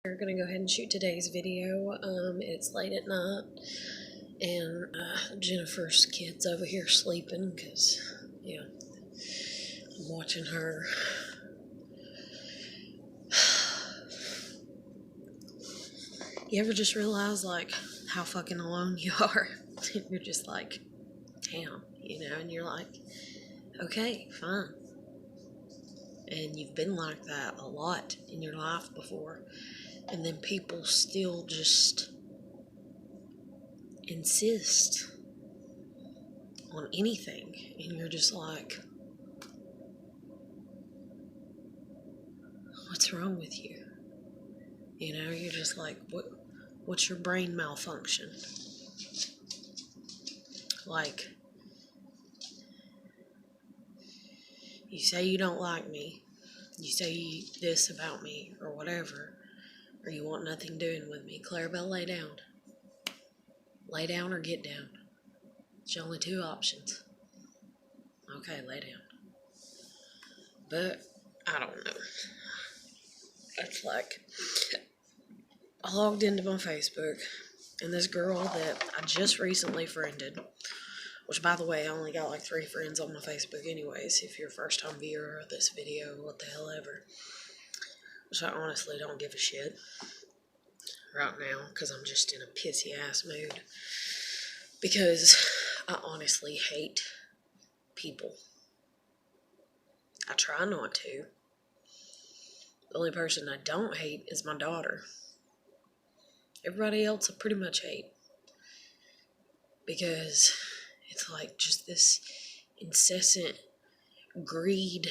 We're gonna go ahead and shoot today's video. It's late at night, and Jennifer's kid's over here sleeping because, I'm watching her. You ever just realize, like, how fucking alone you are? You're just like, damn, and you're like, okay, fine. And you've been like that a lot in your life before, and then people still just insist on anything, and you're just like, what's wrong with you? You're just like, what's your brain malfunction? Like, you say you don't like me, you say this about me, or whatever, or you want nothing doing with me. Clarabelle, lay down. Lay down or get down. There's only two options. Okay, lay down. But, I don't know. It's like, I logged into my Facebook, and this girl that I just recently friended, which, by the way, I only got like 3 friends on my Facebook anyways. If you're a first-time viewer of this video, what the hell ever. Which I honestly don't give a shit right now, because I'm just in a pissy-ass mood. Because I honestly hate people. I try not to. The only person I don't hate is my daughter. Everybody else I pretty much hate. Because it's like just this incessant greed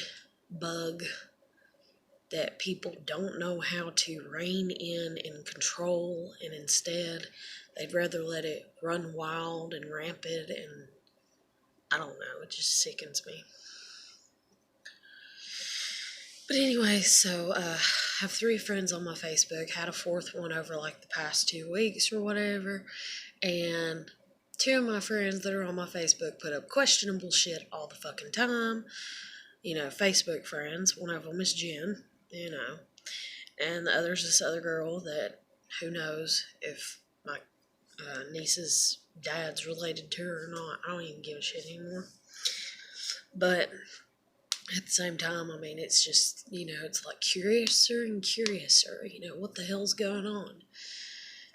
bug that people don't know how to rein in and control, and instead they'd rather let it run wild and rampant, and I don't know, it just sickens me. But anyway, so I have 3 friends on my Facebook, had a 4th one over like the past 2 weeks or whatever, and 2 of my friends that are on my Facebook put up questionable shit all the fucking time. Facebook friends. One of them is Jen, and the other's this other girl that, who knows if my niece's dad's related to her or not. I don't even give a shit anymore. But at the same time, I mean, it's just, it's like curiouser and curiouser, what the hell's going on?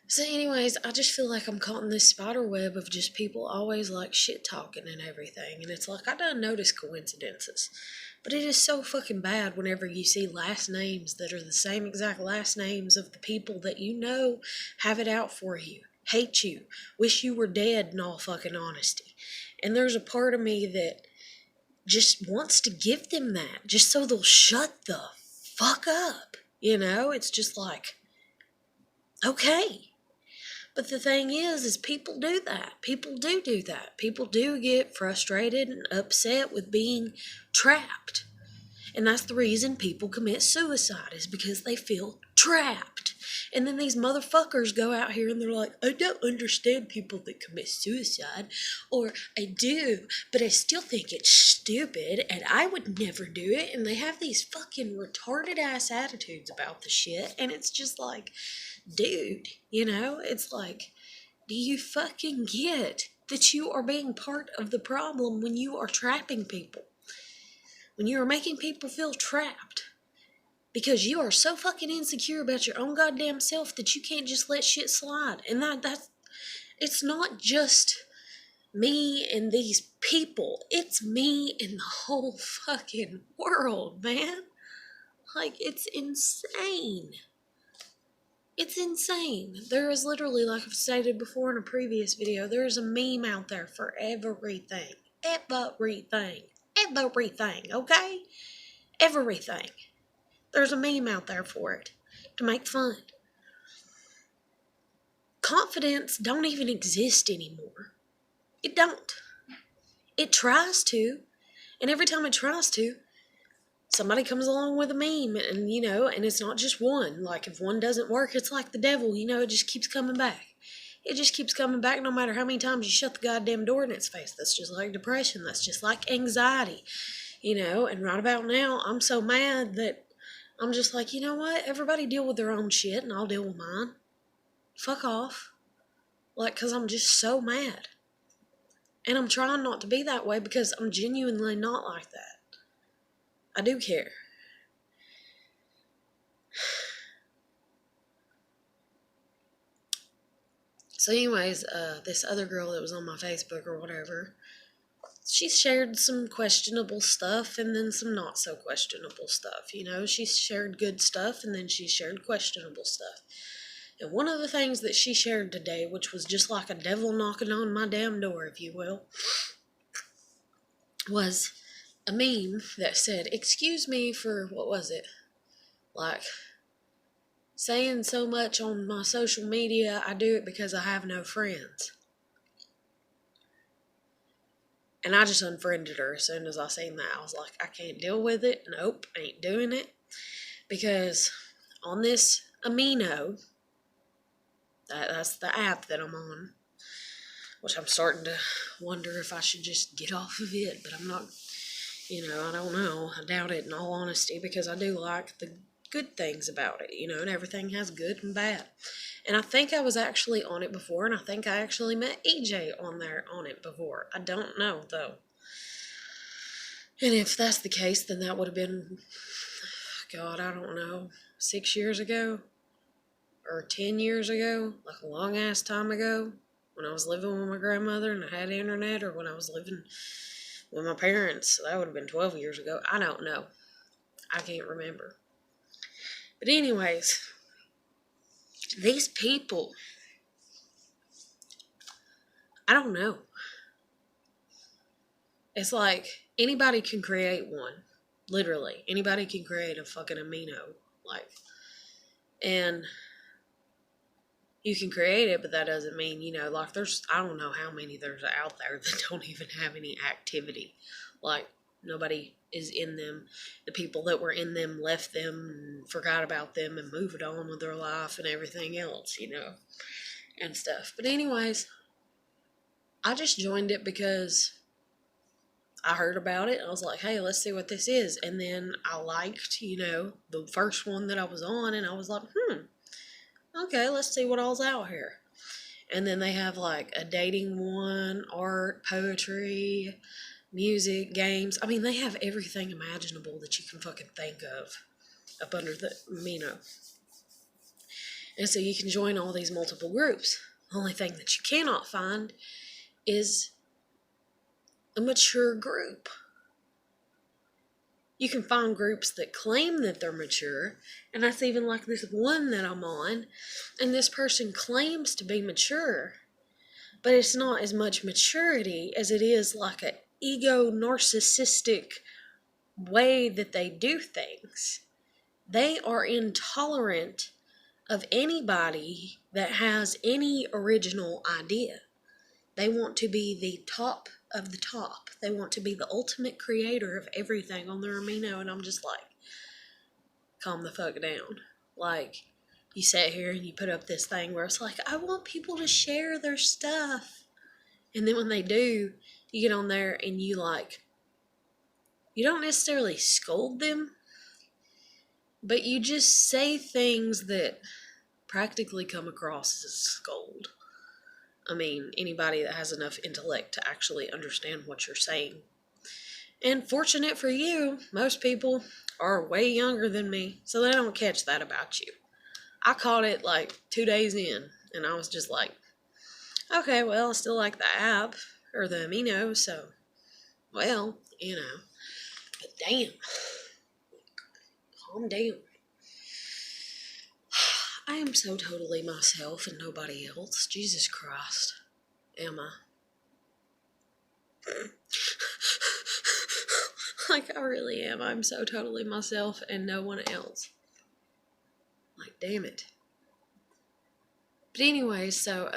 So anyways, I just feel like I'm caught in this spider web of just people always like shit talking and everything. And it's like, I don't notice coincidences. But it is so fucking bad whenever you see last names that are the same exact last names of the people that have it out for you, hate you, wish you were dead in all fucking honesty. And there's a part of me that just wants to give them that, just so they'll shut the fuck up. It's just like, okay. But the thing is people do that. People do that. People do get frustrated and upset with being trapped. And that's the reason people commit suicide, is because they feel trapped. And then these motherfuckers go out here and they're like, I don't understand people that commit suicide. Or, I do, but I still think it's stupid and I would never do it. And they have these fucking retarded ass attitudes about the shit. And it's just like, dude, it's like, do you fucking get that you are being part of the problem when you are trapping people? When you are making people feel trapped because you are so fucking insecure about your own goddamn self that you can't just let shit slide. And it's not just me and these people. It's me and the whole fucking world, man. Like, it's insane. It's insane. There is literally, like I've stated before in a previous video, there is a meme out there for everything. Everything, okay? Everything. There's a meme out there for it to make fun. Confidence don't even exist anymore. It don't. It tries to, and every time it tries to, somebody comes along with a meme, and and it's not just one. Like, if one doesn't work, it's like the devil, it just keeps coming back. It just keeps coming back no matter how many times you shut the goddamn door in its face. That's just like depression. That's just like anxiety, and right about now, I'm so mad that I'm just like, you know what? Everybody deal with their own shit and I'll deal with mine. Fuck off. Like, because I'm just so mad. And I'm trying not to be that way because I'm genuinely not like that. I do care. So anyways, this other girl that was on my Facebook or whatever, she shared some questionable stuff and then some not so questionable stuff. You know, she shared good stuff and then she shared questionable stuff. And one of the things that she shared today, which was just like a devil knocking on my damn door, if you will, was a meme that said, excuse me for, what was it? Like, saying so much on my social media, I do it because I have no friends. And I just unfriended her as soon as I seen that. I was like, I can't deal with it. Nope, ain't doing it. Because on this Amino, that's the app that I'm on, which I'm starting to wonder if I should just get off of it, but I'm not, I don't know. I doubt it in all honesty because I do like the good things about it, and everything has good and bad. And I think I was actually on it before, and I think I actually met EJ on it before. I don't know, though. And if that's the case, then that would have been, God, I don't know, 6 years ago or 10 years ago, like a long ass time ago, when I was living with my grandmother and I had internet, or when I was living with my parents. That would have been 12 years ago. I don't know. I can't remember. But anyways, these people, I don't know. It's like anybody can create one. Literally. Anybody can create a fucking amino. And you can create it, but that doesn't mean, there's, I don't know how many there's out there that don't even have any activity. Like, nobody is in them. The people that were in them left them and forgot about them and moved on with their life and everything else, and stuff. But anyways, I just joined it because I heard about it. I was like, hey, let's see what this is. And then I liked, the first one that I was on, and I was like, okay, let's see what all's out here. And then they have like a dating one, art, poetry, music, games. I mean, they have everything imaginable that you can fucking think of up under the Amino. And so you can join all these multiple groups. The only thing that you cannot find is a mature group. You can find groups that claim that they're mature, and that's even like this one that I'm on, and this person claims to be mature, but it's not as much maturity as it is like an ego narcissistic way that they do things. They are intolerant of anybody that has any original idea. They want to be the top of the top. They want to be the ultimate creator of everything on their amino, and I'm just like, calm the fuck down. Like, you sit here and you put up this thing where it's like, I want people to share their stuff. And then when they do, you get on there and you don't necessarily scold them, but you just say things that practically come across as scold. I mean, anybody that has enough intellect to actually understand what you're saying. And fortunate for you, most people are way younger than me, so they don't catch that about you. I caught it like 2 days in, and I was just like, okay, well, I still like the app, or the amino, so, well, but damn. Calm down. I am so totally myself and nobody else. Jesus Christ. Am I? Like, I really am. I'm so totally myself and no one else. Like, damn it. But anyway, so,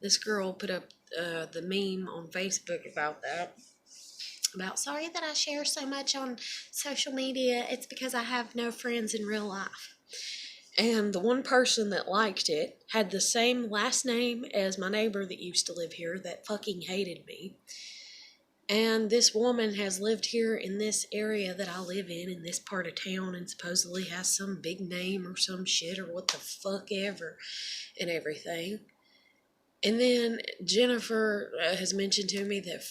this girl put up the meme on Facebook about that. About, sorry that I share so much on social media. It's because I have no friends in real life. And the one person that liked it had the same last name as my neighbor that used to live here that fucking hated me. And this woman has lived here in this area that I live in this part of town, and supposedly has some big name or some shit or what the fuck ever and everything. And then Jennifer has mentioned to me that,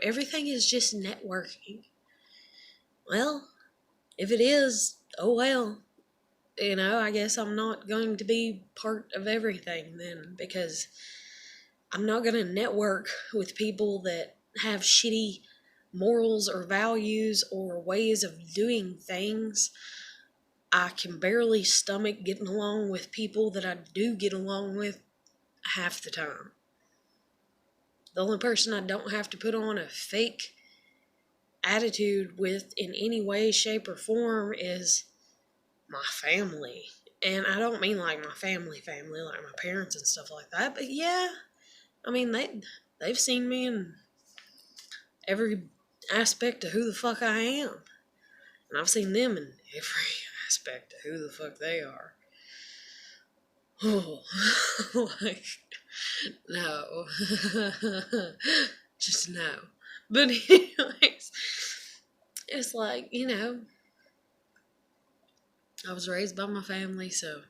everything is just networking. Well, if it is, oh well. I guess I'm not going to be part of everything then, because I'm not going to network with people that have shitty morals or values or ways of doing things. I can barely stomach getting along with people that I do get along with half the time. The only person I don't have to put on a fake attitude with in any way, shape, or form is my family. And I don't mean like my family, like my parents and stuff like that. But yeah, I mean, they've seen me in every aspect of who the fuck I am. And I've seen them in every aspect of who the fuck they are. Oh, like, no. Just no. But anyways, it's like, I was raised by my family, so,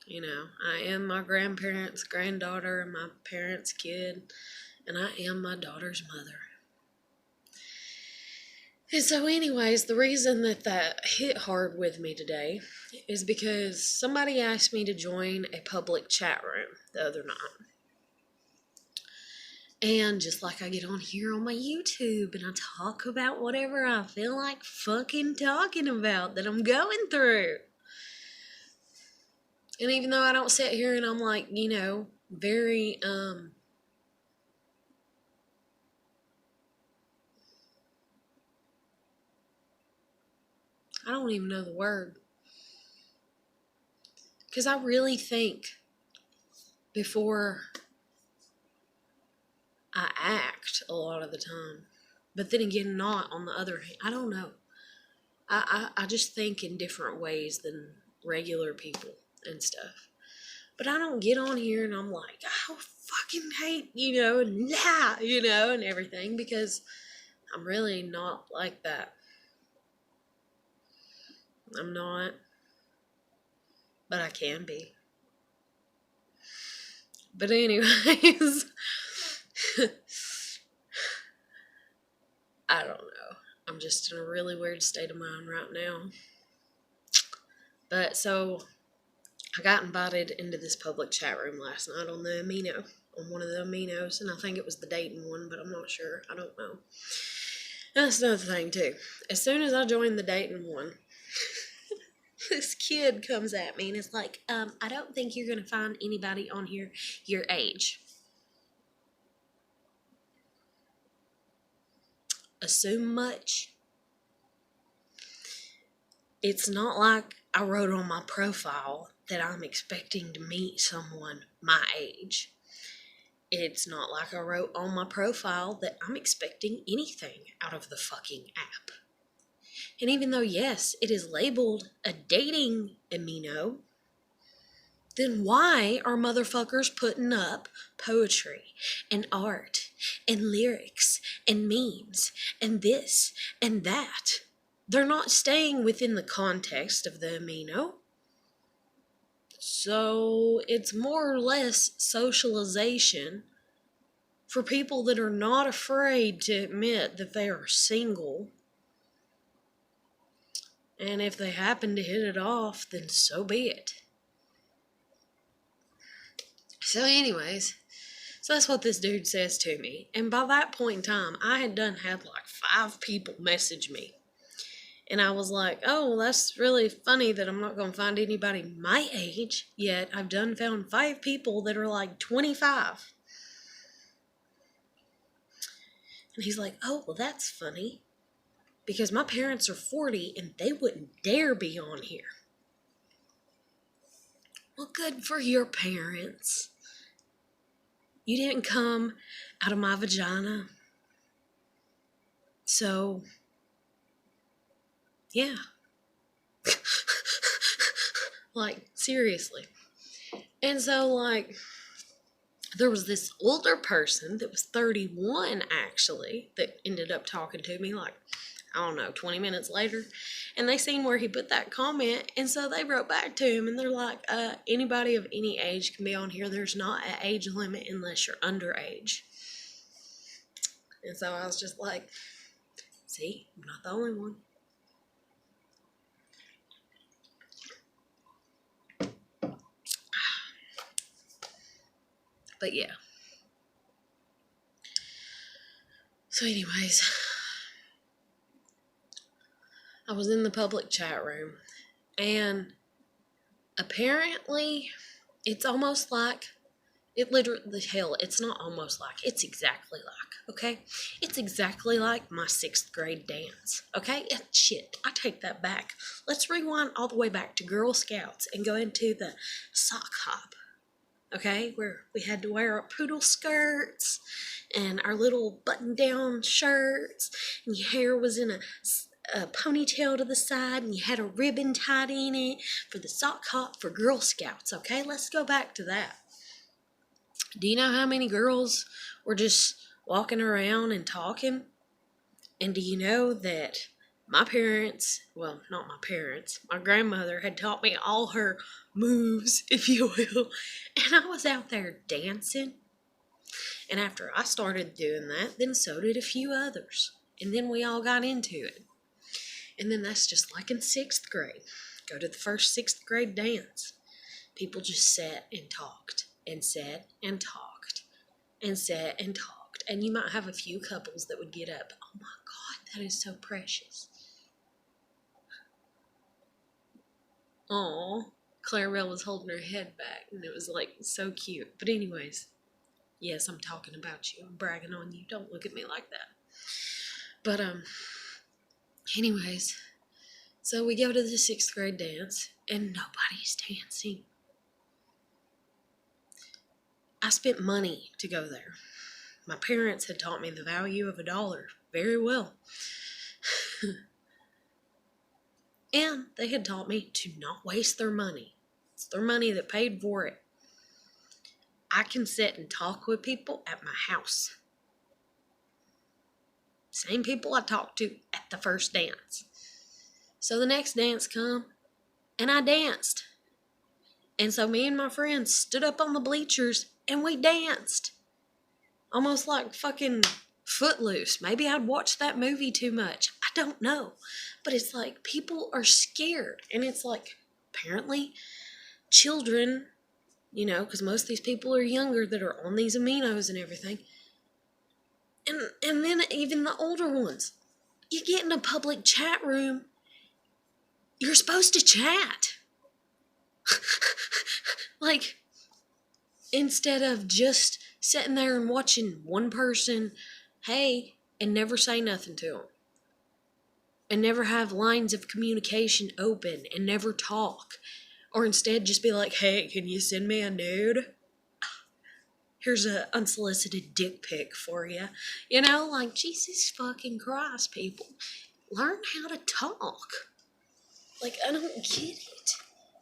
I am my grandparents' granddaughter and my parents' kid, and I am my daughter's mother. And so anyways, the reason that hit hard with me today is because somebody asked me to join a public chat room the other night. And just like I get on here on my YouTube and I talk about whatever I feel like fucking talking about that I'm going through. And even though I don't sit here and I'm like, very, I don't even know the word. Because I really think before I act a lot of the time. But then again, not on the other hand. I don't know. I just think in different ways than regular people and stuff. But I don't get on here and I'm like, I fucking hate, and everything, because I'm really not like that. I'm not. But I can be. But anyways, I don't know. I'm just in a really weird state of mind right now. But so I got invited into this public chat room last night on the Amino, on one of the Aminos, and I think it was the dating one, but I'm not sure. I don't know. And that's another thing too. As soon as I joined the dating one, this kid comes at me and is like, I don't think you're going to find anybody on here your age. Assume much? It's not like I wrote on my profile that I'm expecting to meet someone my age. It's not like I wrote on my profile that I'm expecting anything out of the fucking app. And even though, yes, it is labeled a dating amino, then why are motherfuckers putting up poetry and art and lyrics and memes and this and that? They're not staying within the context of the amino. So it's more or less socialization for people that are not afraid to admit that they are single. And if they happen to hit it off, then so be it. So anyways, so that's what this dude says to me. And by that point in time, I had had like 5 people message me. And I was like, oh, well, that's really funny that I'm not going to find anybody my age. Yet I've found 5 people that are like 25. And he's like, oh, well, that's funny. Because my parents are 40 and they wouldn't dare be on here. Well, good for your parents. You didn't come out of my vagina. So, yeah. Like, seriously. And so, like, there was this older person that was 31 actually that ended up talking to me like, I don't know, 20 minutes later. And they seen where he put that comment. And so they wrote back to him and they're like, anybody of any age can be on here. There's not an age limit unless you're underage. And so I was just like, see, I'm not the only one. But yeah. So anyways, I was in the public chat room and apparently it's almost like, it literally, hell, it's not almost like, it's exactly like, okay? It's exactly like my 6th grade dance, okay? Shit, I take that back. Let's rewind all the way back to Girl Scouts and go into the sock hop, okay? Where we had to wear our poodle skirts and our little button-down shirts, and your hair was in a ponytail to the side, and you had a ribbon tied in it for the sock hop for Girl Scouts, okay? Let's go back to that. Do you know how many girls were just walking around and talking? And do you know that my parents, well, not my parents, my grandmother had taught me all her moves, if you will, and I was out there dancing. And after I started doing that, then so did a few others. And then we all got into it. And then that's just like in 6th grade. Go to the first 6th grade dance. People just sat and talked and sat and talked and sat and talked. And you might have a few couples that would get up. Oh my God, that is so precious. Aw, Clarabelle was holding her head back and it was like so cute. But anyways, yes, I'm talking about you. I'm bragging on you. Don't look at me like that. But anyways, so we go to the 6th grade dance and nobody's dancing. I spent money to go there. My parents had taught me the value of $1 very well. And they had taught me to not waste their money. It's their money that paid for it. I can sit and talk with people at my house. Same people I talked to at the first dance. So the next dance come, and I danced. And so me and my friends stood up on the bleachers, and we danced. Almost like fucking Footloose. Maybe I'd watched that movie too much. I don't know. But it's like people are scared. And it's like, apparently, children, you know, because most of these people are younger that are on these aminos and everything. And then even the older ones. You get in a public chat room, you're supposed to chat. Like, instead of just sitting there and watching one person, hey, and never say nothing to them. And never have lines of communication open and never talk. Or instead just be like, hey, can you send me a nude? Here's an unsolicited dick pic for you. You know, like, Jesus fucking Christ, people. Learn how to talk. Like, I don't get it.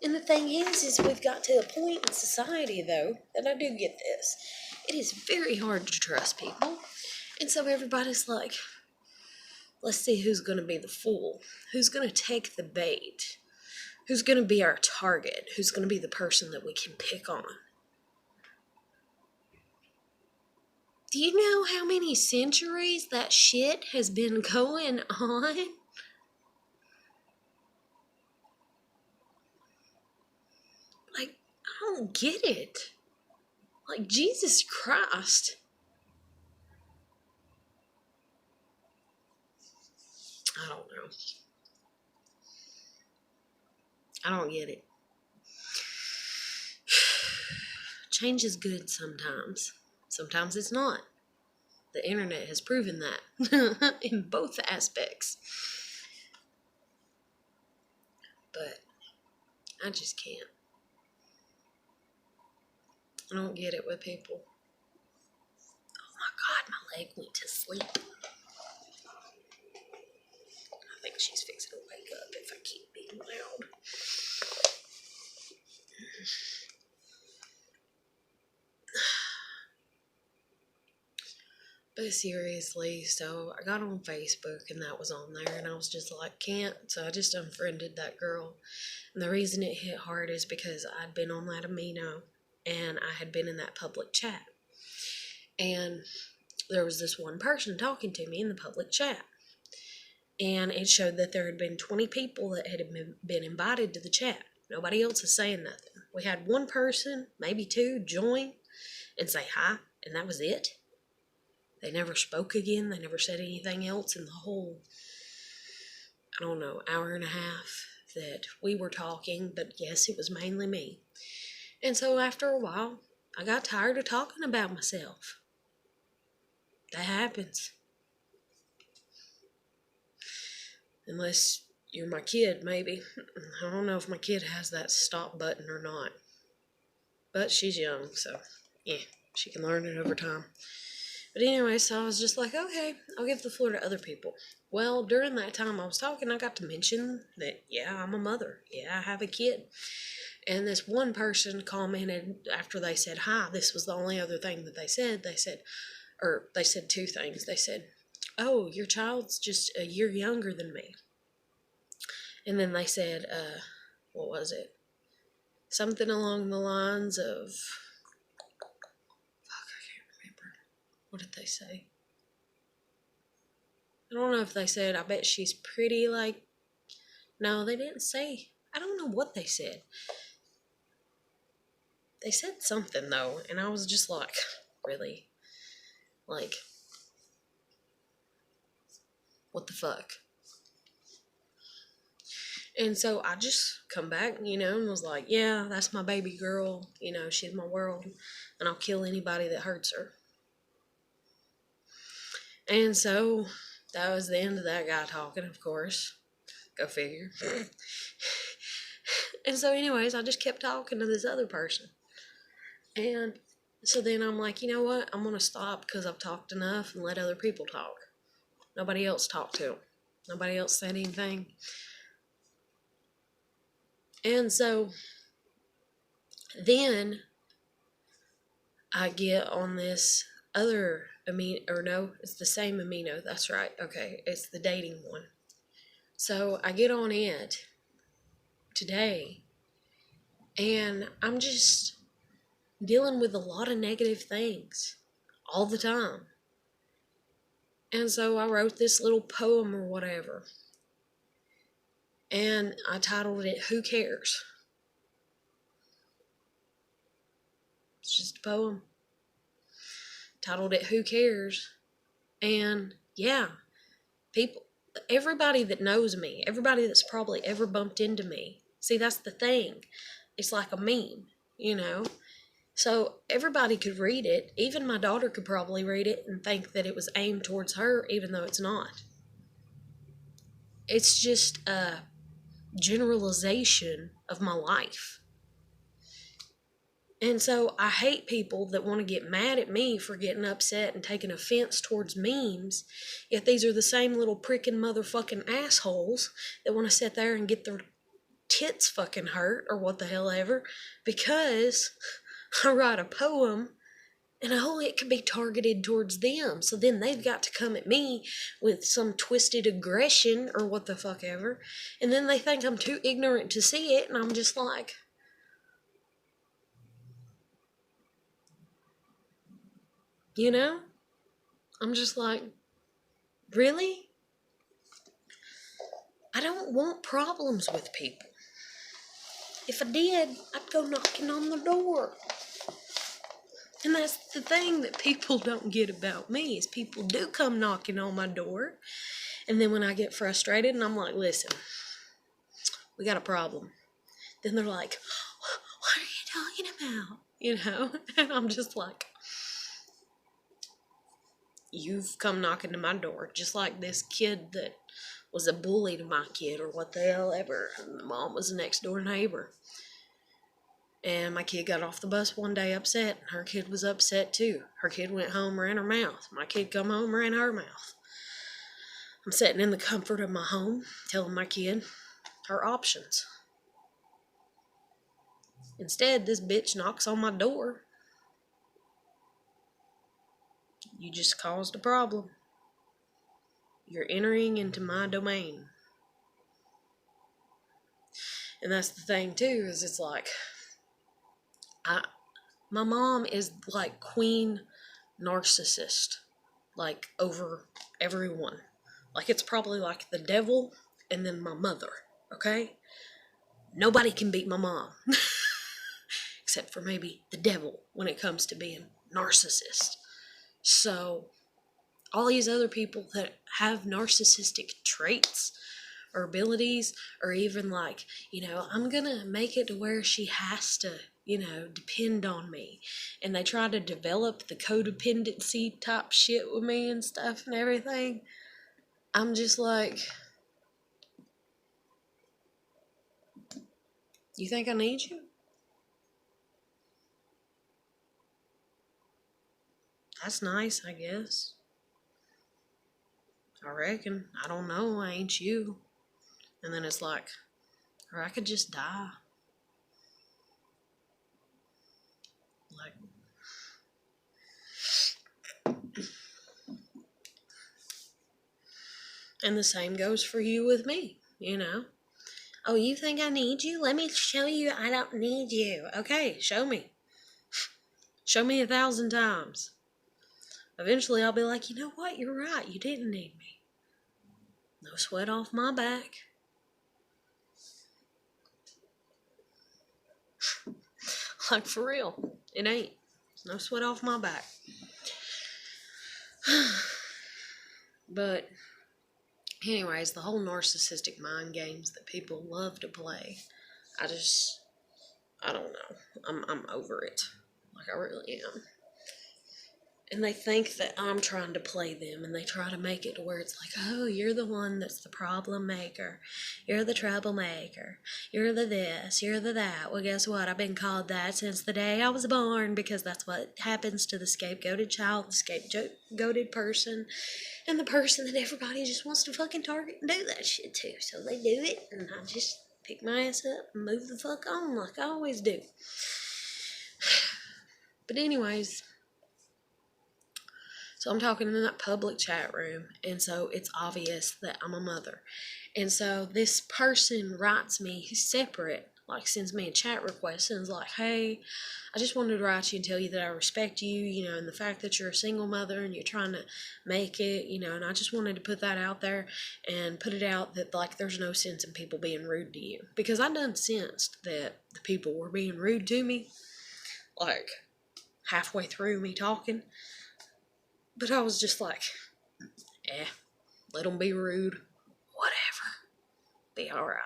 And the thing is we've got to a point in society, though, that I do get this. It is very hard to trust people. And so everybody's like, let's see who's going to be the fool. Who's going to take the bait? Who's going to be our target? Who's going to be the person that we can pick on? Do you know how many centuries that shit has been going on? Like, I don't get it. Like, Jesus Christ. I don't know. I don't get it. Change is good sometimes. Sometimes it's not. The internet has proven that in both aspects. But I just can't. I don't get it with people. Oh my God, my leg went to sleep. I think she's fixing to wake up if I keep being loud. But seriously, so I got on Facebook and that was on there, and I was just like, can't. So I just unfriended that girl. And the reason it hit hard is because I'd been on that amino and I had been in that public chat. And there was this one person talking to me in the public chat. And it showed that there had been 20 people that had been invited to the chat. Nobody else is saying nothing. We had one person, maybe two, join and say hi, and that was it. They never spoke again. They never said anything else in the whole, I don't know, hour and a half that we were talking. But yes, it was mainly me. And so after a while, I got tired of talking about myself. That happens. Unless you're my kid, maybe. I don't know if my kid has that stop button or not. But she's young, so yeah, she can learn it over time. But anyway, so I was just like, okay, I'll give the floor to other people. Well, during that time I was talking, I got to mention that, yeah, I'm a mother. Yeah, I have a kid. And this one person commented after they said hi, this was the only other thing that they said. They said two things. They said, oh, your child's just a year younger than me. And then they said, what was it? Something along the lines of, fuck, I can't remember. What did they say? I don't know if they said, I bet she's pretty, like, no, they didn't say. I don't know what they said. They said something, though, and I was just like, really? Like, what the fuck? And so I just come back, and was like, yeah, that's my baby girl. She's my world, and I'll kill anybody that hurts her. And so that was the end of that guy talking, of course. Go figure. And so anyways, I just kept talking to this other person. And so then I'm like, you know what? I'm going to stop because I've talked enough and let other people talk. Nobody else talked to him. Nobody else said anything. And so then I get on this other amino, or no, it's the same amino. That's right. Okay, it's the dating one. So I get on it today, and I'm just dealing with a lot of negative things all the time. And so I wrote this little poem or whatever, and I titled it, Who Cares? It's just a poem. Titled it, Who Cares? And yeah, everybody that knows me, everybody that's probably ever bumped into me, see, that's the thing. It's like a meme, So everybody could read it. Even my daughter could probably read it and think that it was aimed towards her, even though it's not. It's just a generalization of my life. And so I hate people that want to get mad at me for getting upset and taking offense towards memes, yet these are the same little pricking motherfucking assholes that want to sit there and get their tits fucking hurt or what the hell ever because I write a poem and it could be targeted towards them. So then they've got to come at me with some twisted aggression or what the fuck ever. And then they think I'm too ignorant to see it, and I'm just like, I'm just like, really? I don't want problems with people. If I did, I'd go knocking on the door. And that's the thing that people don't get about me, is people do come knocking on my door. And then when I get frustrated and I'm like, listen, we got a problem. Then they're like, what are you talking about? And I'm just like, you've come knocking to my door, just like this kid that was a bully to my kid or what the hell ever. And the mom was a next door neighbor. And my kid got off the bus one day upset, and her kid was upset too. Her kid went home, ran her mouth. My kid come home, ran her mouth. I'm sitting in the comfort of my home, telling my kid her options. Instead, this bitch knocks on my door. You just caused a problem. You're entering into my domain. And that's the thing too, is it's like, my mom is like queen narcissist, like over everyone. Like it's probably like the devil and then my mother, okay? Nobody can beat my mom. Except for maybe the devil when it comes to being narcissist. So all these other people that have narcissistic traits or abilities, or even like, I'm gonna make it to where she has to, depend on me. And they try to develop the codependency type shit with me and stuff and everything. I'm just like, you think I need you? That's nice, I guess. I reckon. I don't know. I ain't you. And then it's like, or I could just die. Like, and the same goes for you with me, Oh, you think I need you? Let me show you I don't need you. Okay, show me. Show me 1,000 times. Eventually I'll be like, you know what? You're right. You didn't need me. No sweat off my back. Like, for real. It ain't. No sweat off my back. But anyways, the whole narcissistic mind games that people love to play, I don't know. I'm over it. Like, I really am. And they think that I'm trying to play them, and they try to make it to where it's like, oh, you're the one that's the problem maker. You're the troublemaker. You're the this, you're the that. Well, guess what? I've been called that since the day I was born, because that's what happens to the scapegoated child, the scapegoated person, and the person that everybody just wants to fucking target and do that shit to. So they do it, and I just pick my ass up and move the fuck on like I always do. But anyways, so I'm talking in that public chat room, and so it's obvious that I'm a mother. And so this person writes me separate, like sends me a chat request and is like, hey, I just wanted to write you and tell you that I respect you, and the fact that you're a single mother and you're trying to make it, and I just wanted to put that out there and put it out that, like, there's no sense in people being rude to you. Because I done sensed that the people were being rude to me, like, halfway through me talking. But I was just like, let them be rude. Whatever. Be alright.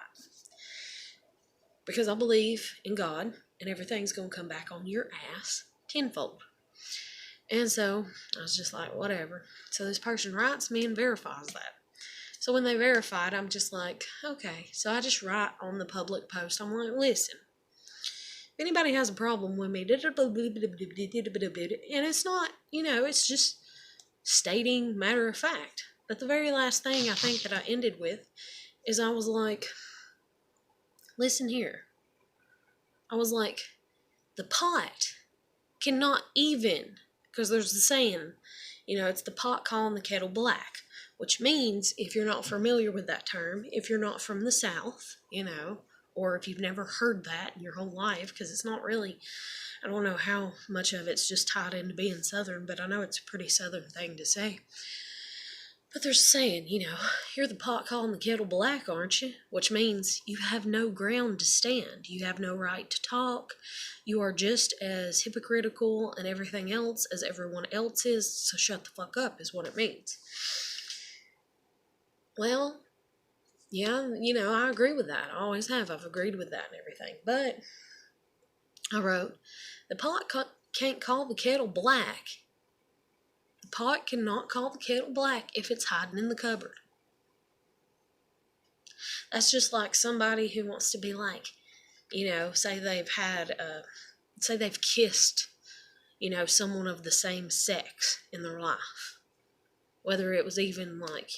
Because I believe in God, and everything's going to come back on your ass tenfold. And so I was just like, whatever. So this person writes me and verifies that. So when they verified, I'm just like, okay. So I just write on the public post. I'm like, listen, if anybody has a problem with me, and it's not, it's just stating matter of fact. But the very last thing I think that I ended with is I was like, listen here. I was like, the pot cannot even, because there's the saying, it's the pot calling the kettle black, which means, if you're not familiar with that term, if you're not from the South, or if you've never heard that in your whole life, because it's not really, I don't know how much of it's just tied into being Southern, but I know it's a pretty Southern thing to say. But there's a saying, you're the pot calling the kettle black, aren't you? Which means you have no ground to stand. You have no right to talk. You are just as hypocritical and everything else as everyone else is, so shut the fuck up is what it means. Well, yeah, I agree with that. I always have. I've agreed with that and everything. But I wrote, the pot can't call the kettle black. The pot cannot call the kettle black if it's hiding in the cupboard. That's just like somebody who wants to be like, say they've kissed, someone of the same sex in their life. Whether it was even like,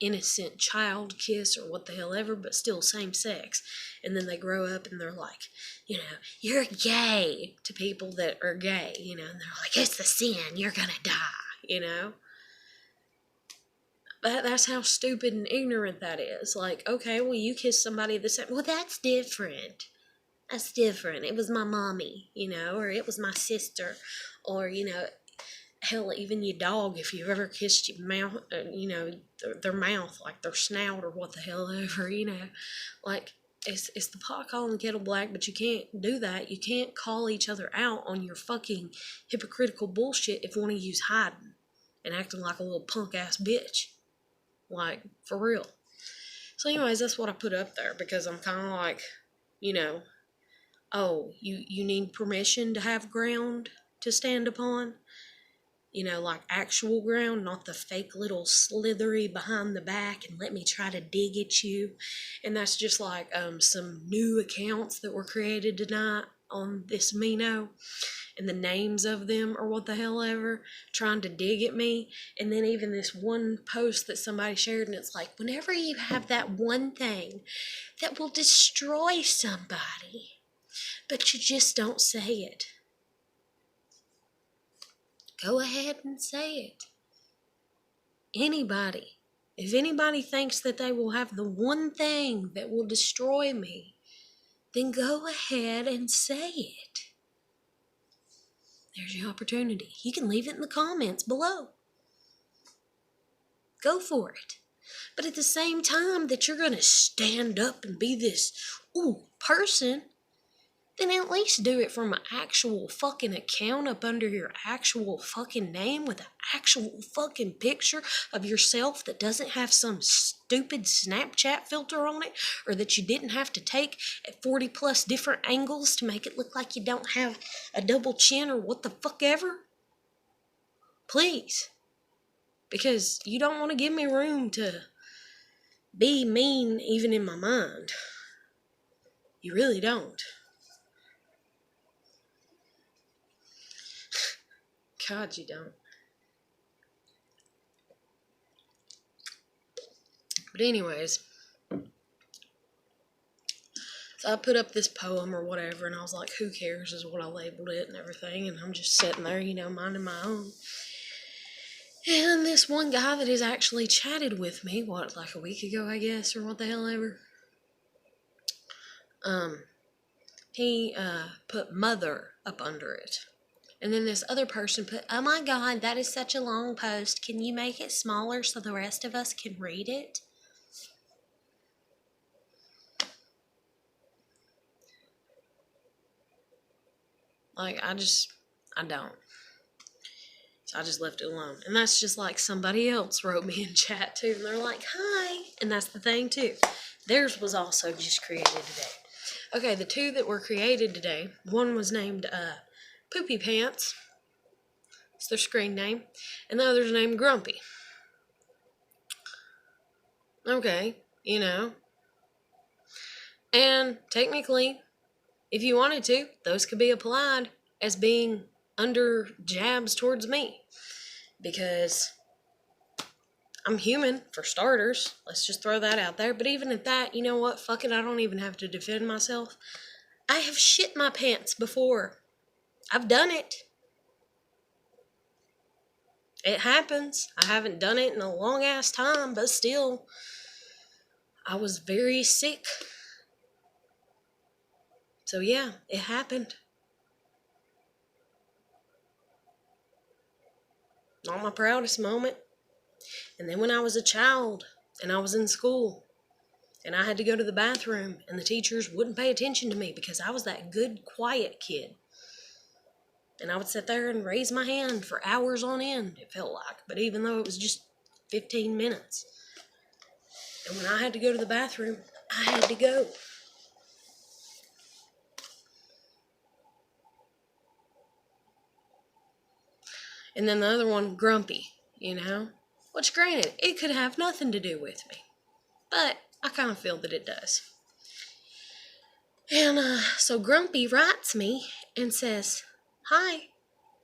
innocent child kiss or what the hell ever, but still same sex. And then they grow up and they're like, you're gay to people that are gay, and they're like, it's the sin, you're gonna die, you know? That's how stupid and ignorant that is. Like, okay, well, you kiss somebody the same. Well, that's different. That's different. It was my mommy, or it was my sister, or, hell, even your dog, if you've ever kissed your mouth, their mouth, like their snout or what the hell ever, like, it's the pot calling the kettle black, but you can't do that. You can't call each other out on your fucking hypocritical bullshit if one of you's hiding and acting like a little punk-ass bitch. Like, for real. So anyways, that's what I put up there, because I'm kind of like, oh, you need permission to have ground to stand upon? Like actual ground, not the fake little slithery behind the back and let me try to dig at you. And that's just like some new accounts that were created tonight on this Mino, and the names of them or what the hell ever, trying to dig at me. And then even this one post that somebody shared, and it's like, whenever you have that one thing that will destroy somebody, but you just don't say it, go ahead and say it. Anybody. If anybody thinks that they will have the one thing that will destroy me, then go ahead and say it. There's your opportunity. You can leave it in the comments below. Go for it. But at the same time that you're going to stand up and be this person, then at least do it from an actual fucking account up under your actual fucking name with an actual fucking picture of yourself that doesn't have some stupid Snapchat filter on it, or that you didn't have to take at 40 plus different angles to make it look like you don't have a double chin or what the fuck ever. Please. Because you don't want to give me room to be mean even in my mind. You really don't. God, you don't. But anyways, so I put up this poem or whatever, and I was like, who cares is what I labeled it and everything, and I'm just sitting there, minding my own. And this one guy that has actually chatted with me, like a week ago, I guess, or what the hell ever, he put mother up under it. And then this other person put, oh my God, that is such a long post. Can you make it smaller so the rest of us can read it? Like, I don't. So I just left it alone. And that's just like somebody else wrote me in chat too. And they're like, hi. And that's the thing too. Theirs was also just created today. Okay, the two that were created today, one was named Poopy Pants. It's their screen name. And the other's named Grumpy. Okay, And technically, if you wanted to, those could be applied as being under jabs towards me. Because I'm human, for starters. Let's just throw that out there. But even at that, you know what? Fuck it, I don't even have to defend myself. I have shit my pants before. I've done it. It happens. I haven't done it in a long ass time, but still, I was very sick. So yeah, it happened. Not my proudest moment. And then when I was a child and I was in school and I had to go to the bathroom and the teachers wouldn't pay attention to me because I was that good, quiet kid. And I would sit there and raise my hand for hours on end, it felt like. But even though it was just 15 minutes. And when I had to go to the bathroom, I had to go. And then the other one, Grumpy, Which granted, it could have nothing to do with me. But I kind of feel that it does. And so Grumpy writes me and says, hi.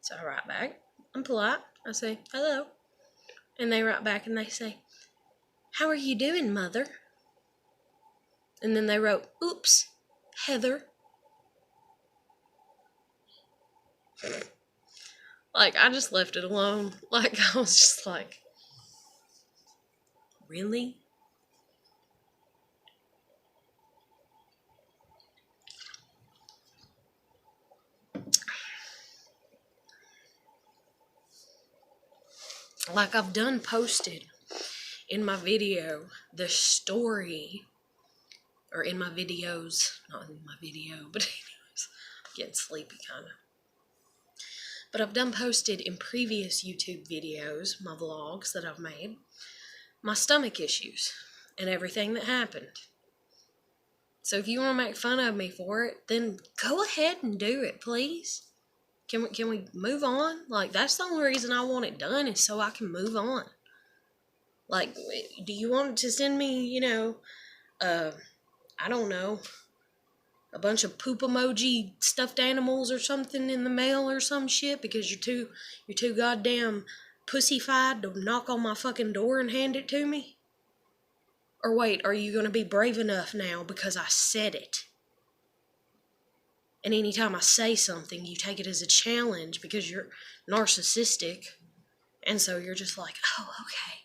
So I write back. I'm polite. I say, hello. And they write back and they say, how are you doing, Mother? And then they wrote, oops, Heather. Like, I just left it alone. Like, I was just like, really? Like, I've done posted in my video the story, or in my videos, not in my video, but anyways, I'm getting sleepy kind of. But I've done posted in previous YouTube videos, my vlogs that I've made, my stomach issues and everything that happened. So if you want to make fun of me for it, then go ahead and do it, please. Can we move on? Like, that's the only reason I want it done, is so I can move on. Like, do you want to send me, I don't know, a bunch of poop emoji stuffed animals or something in the mail or some shit because you're too goddamn pussyfied to knock on my fucking door and hand it to me? Or wait, are you going to be brave enough now because I said it? And anytime I say something, you take it as a challenge because you're narcissistic. And so you're just like, oh, okay.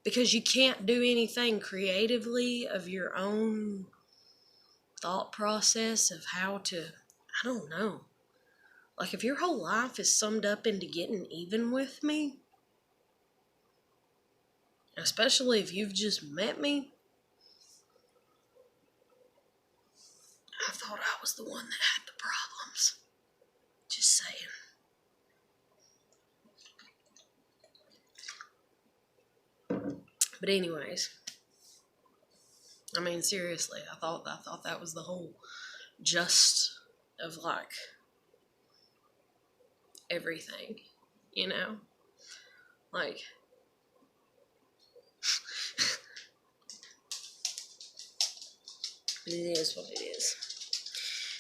Because you can't do anything creatively of your own thought process of how to, I don't know. Like, if your whole life is summed up into getting even with me, especially if you've just met me, I thought I was the one that had the problems. Just saying. But anyways, I mean, seriously, I thought that was the whole gist of, like, everything, you know? Like, it is what it is.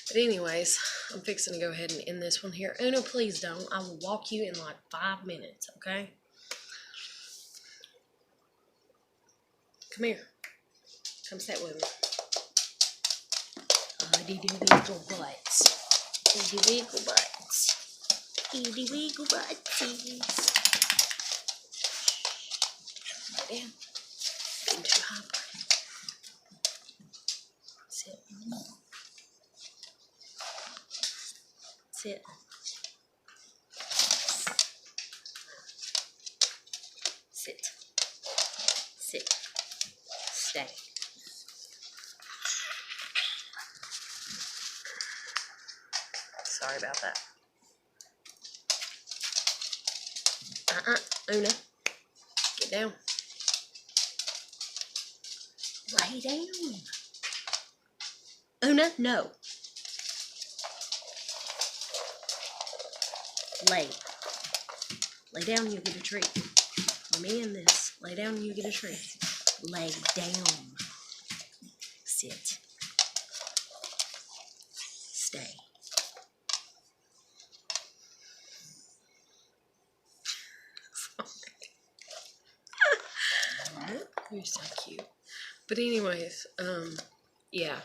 But anyways, I'm fixing to go ahead and end this one here. Una, please don't. I will walk you in like 5 minutes, okay? Come here. Come sit with me. Itty wiggle butts. Itty wiggle butts. Itty wiggle buttsies. Lay down. Being too hyper. Sit. Sit. Sit. Sit. Stay. Sorry about that. Una. Get down. Lay down. Una, no. Lay. Lay down, you'll get a treat. Let me in this. Lay down, you get a treat. Lay down. Sit. Stay. You're so cute. But anyways, yeah.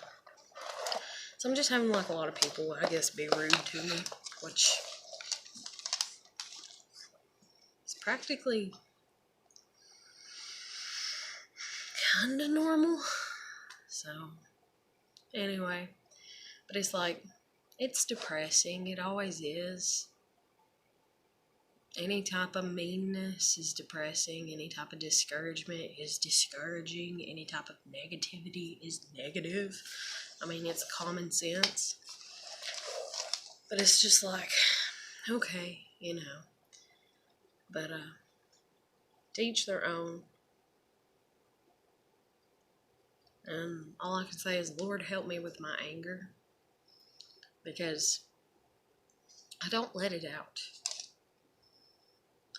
So I'm just having like a lot of people, I guess, be rude to me, which is practically kinda normal. So, anyway. But it's like, it's depressing. It always is. Any type of meanness is depressing. Any type of discouragement is discouraging. Any type of negativity is negative. I mean, it's common sense. But it's just like, okay, But, to each their own. And all I can say is, Lord, help me with my anger. Because I don't let it out.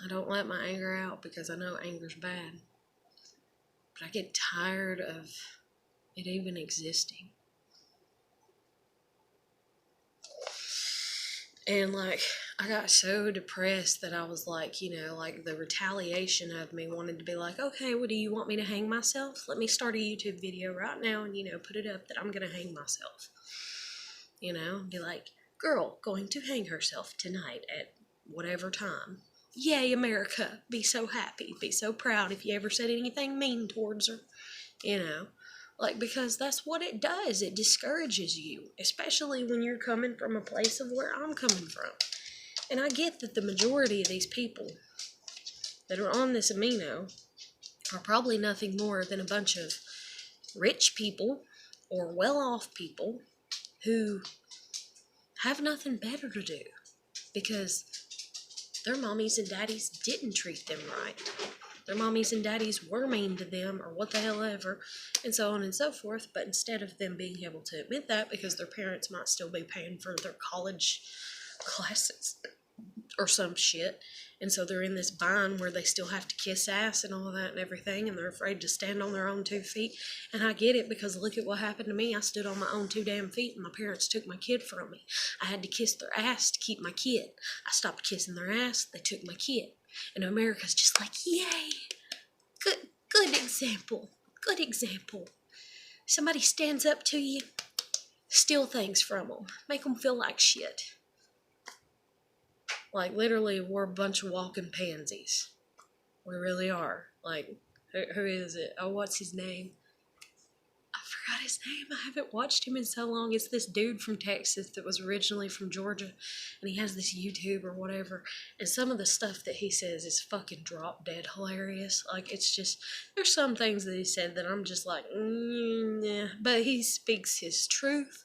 I don't let my anger out because I know anger's bad. But I get tired of it even existing. And like, I got so depressed that I was like, like the retaliation of me wanted to be like, okay, well, do you want me to hang myself? Let me start a YouTube video right now and, put it up that I'm going to hang myself. Be like, girl going to hang herself tonight at whatever time. Yay, America. Be so happy. Be so proud if you ever said anything mean towards her. You know, like, because that's what it does. It discourages you, especially when you're coming from a place of where I'm coming from. And I get that the majority of these people that are on this amino are probably nothing more than a bunch of rich people or well-off people who have nothing better to do because their mommies and daddies didn't treat them right. Their mommies and daddies were mean to them or what the hell ever, and so on and so forth. But instead of them being able to admit that because their parents might still be paying for their college classes or some shit, and so they're in this bind where they still have to kiss ass and all of that and everything, and they're afraid to stand on their own 2 feet. And I get it, because look at what happened to me. I stood on my own 2 damn feet and my parents took my kid from me. I had to kiss their ass to keep my kid. I stopped kissing their ass, they took my kid. And America's just like, yay, good example, good example. Somebody stands up to you, steal things from them, make them feel like shit. Like, literally, we're a bunch of walking pansies. We really are. Like, who is it? Oh, what's his name? I forgot his name. I haven't watched him in so long. It's this dude from Texas that was originally from Georgia, and he has this YouTube or whatever, and some of the stuff that he says is fucking drop dead hilarious. Like, it's just, there's some things that he said that I'm just like, yeah, but he speaks his truth,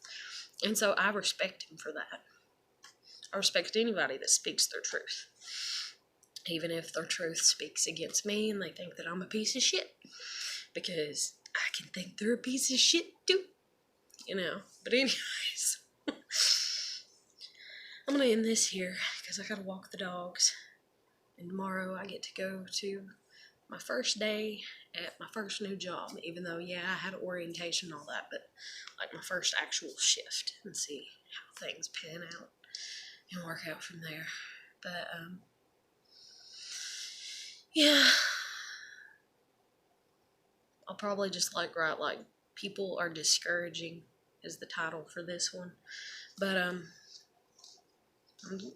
and so I respect him for that. I respect anybody that speaks their truth, even if their truth speaks against me and they think that I'm a piece of shit, because I can think they're a piece of shit too, you know. But anyways, I'm gonna end this here because I gotta walk the dogs, and tomorrow I get to go to my first day at my first new job, even though, yeah, I had orientation and all that, but like my first actual shift, and see how things pan out and work out from there. But yeah, I'll probably just write people are discouraging is the title for this one. But I'm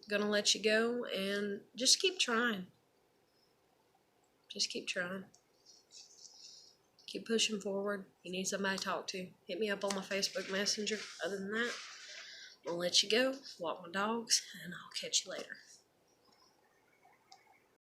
gonna let you go and just keep trying. Just keep trying. Keep pushing forward. You need somebody to talk to, hit me up on my Facebook Messenger. Other than that, I'm gonna let you go, walk my dogs, and I'll catch you later.